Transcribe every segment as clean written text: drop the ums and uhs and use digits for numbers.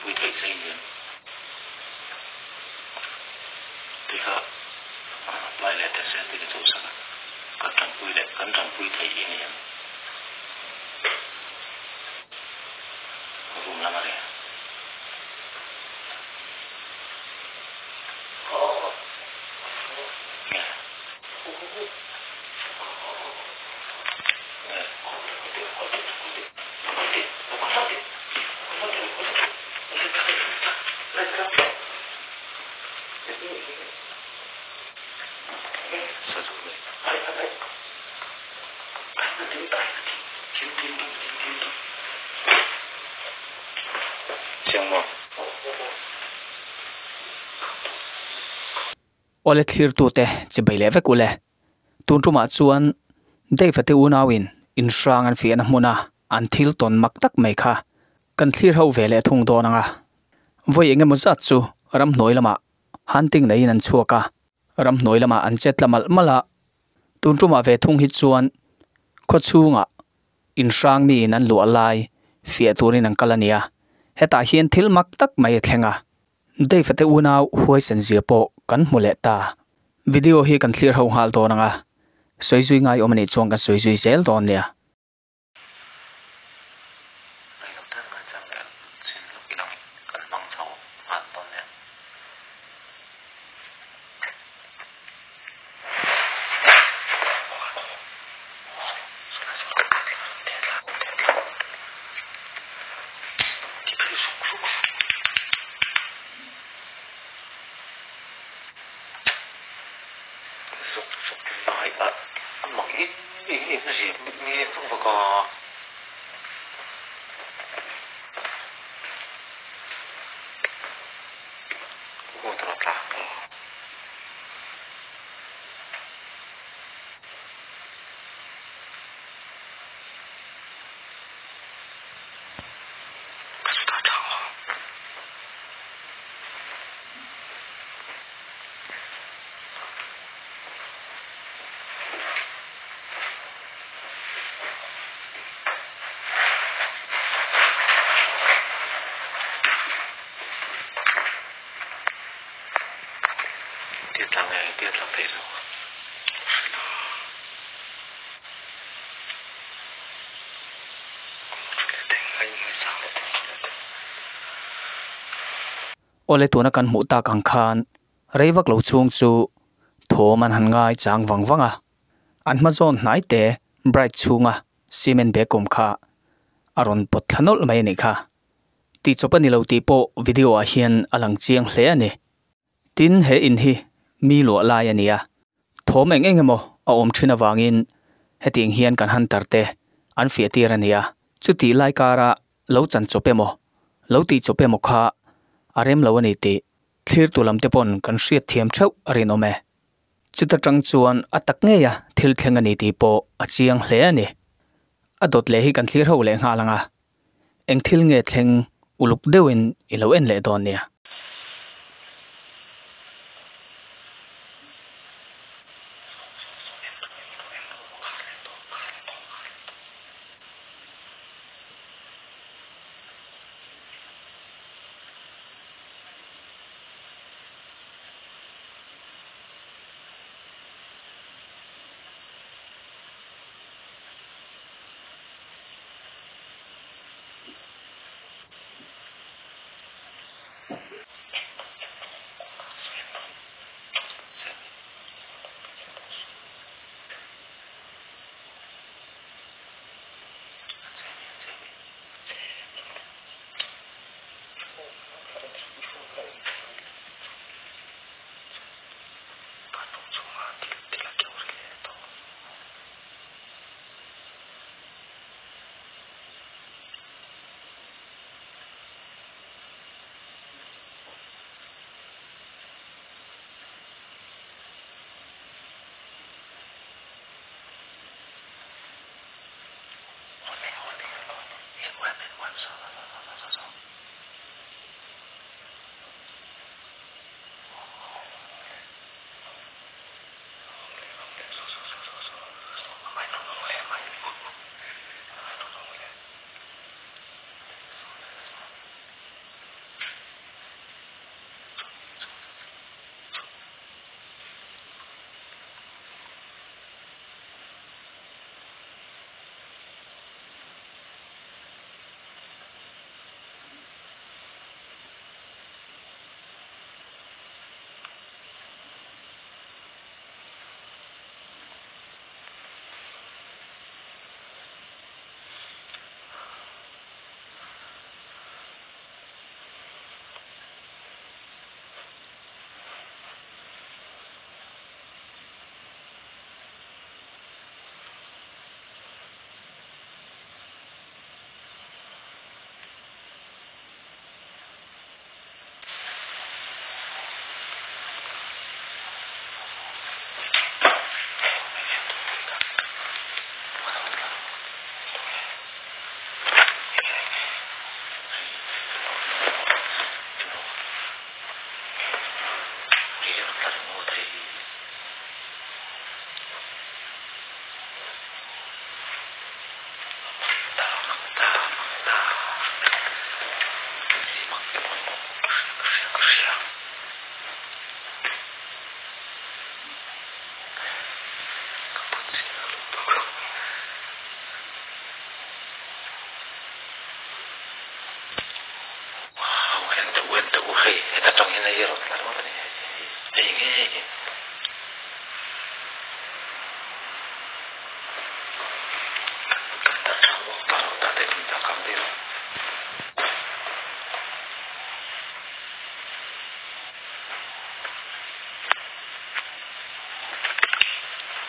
pui thei sei hian tika lai le te se tika chu sa kan tang pui thei in hian rum lama re Ole thlir tu te chibai le vek ule tun tuma chuan David te unawin in srang an fian hmuna an thil ton mak tak mai kha kan thlir ho vele thung do nanga voi enge mo zat chu ram hnoi lama hunting nei an chuaka ram hnoi lama an chet lamal mala tun tuma ve thung hi chuan kho chunga in srang mi in an lu alai fia turin an kalania heta hian thil mak tak mai thlenga David te unaw huai sen zia po kan mule ta video hi kan clear ho hal do nanga soizui ngai omani chong kan soizui zel don nia Ole tuna kan mu ta kang khan reivak lo chung chu thoman han ngai chang wangwanga an ma zon nai te bright chunga cement be kom kha aron pot thanol mai ni kha ti chopani lo ti po video a hian alang chiang hle ani tin he in hi mi lo lai ania thom engemo a om thina wangin heting hian kan han tarte an fia tir ania chuti lai kara lo chan chopemo lo ti chopemo kha arem lo ani ti thlir tulam te pon kan hriat thiam thau arinome chuta tang chuan atak nge ya thil thleng ani ti po achiang hle ani adot le hi kan thlir ho le nga langa eng thil nge thleng uluk deuin ilo en le don nia ta trong hiện nay rồi ta đó này nghe ta trong ta để ta cầm đi rồi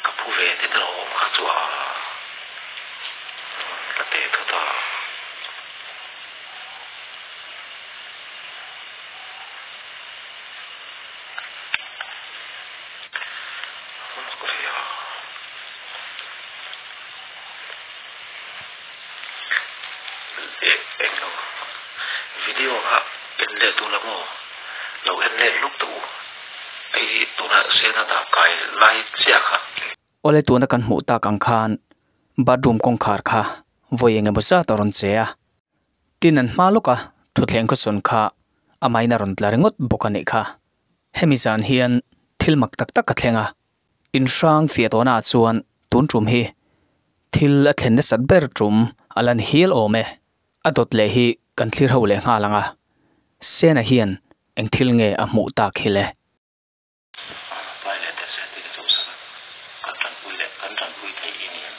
cái phụ về thì nó khá chua cái để thôi ta video ha in le tu lamo lo en le luk tu ai tu na se na da kai lai sia kha ole tu na kan mu ta kang khan bedroom kong khar kha voyeng bosa toron chea tinan maluka thuthleng ko son kha amaina ron tlarengot bokani kha hemizan hian thilmak tak tak ka thlenga insang fiatona chuan tun tum hi thil a thlen sat ber tum alan hil ome adot le hi kan thlir ho le nga langa sena hian eng thil nge a mu ta khile bai le ta se ti tu sa kan tan pui thai in yan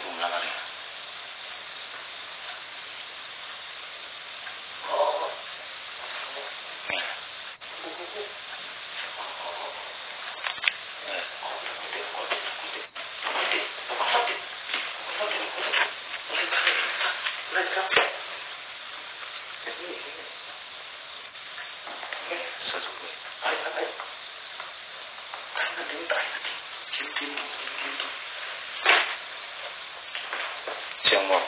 rum la mari Chang mo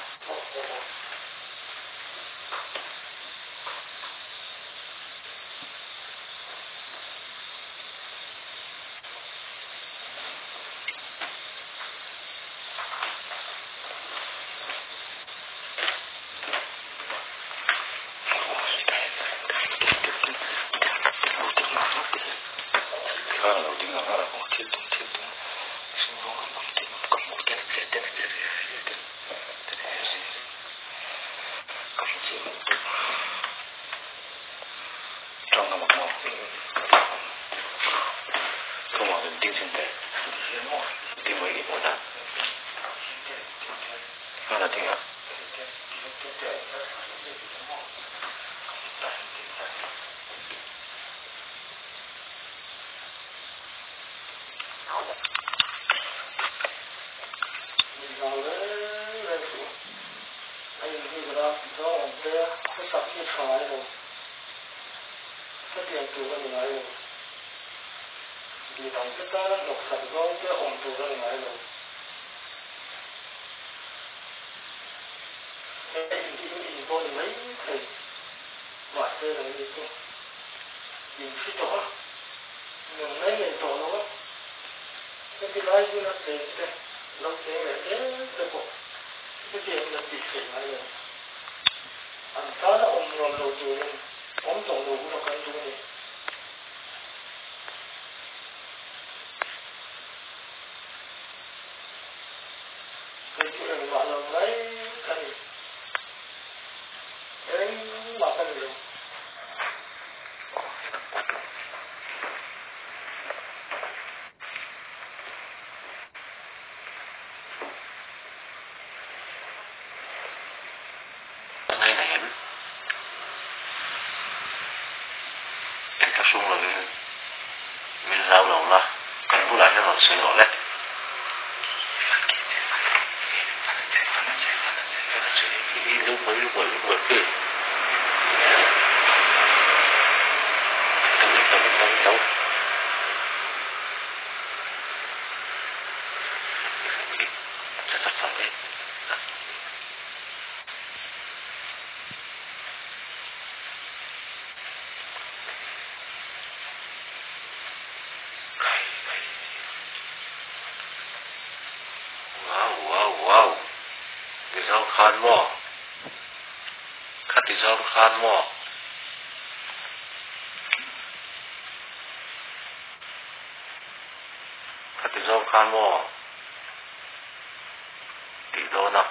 này này em ta sung rồi mình lao đầu là cần bu lại cho nó sửa rõ lên lúc mới đi đâu wow đi sao khan mò khát đi sao khan mò khát đi sao khan mò đi đâu nào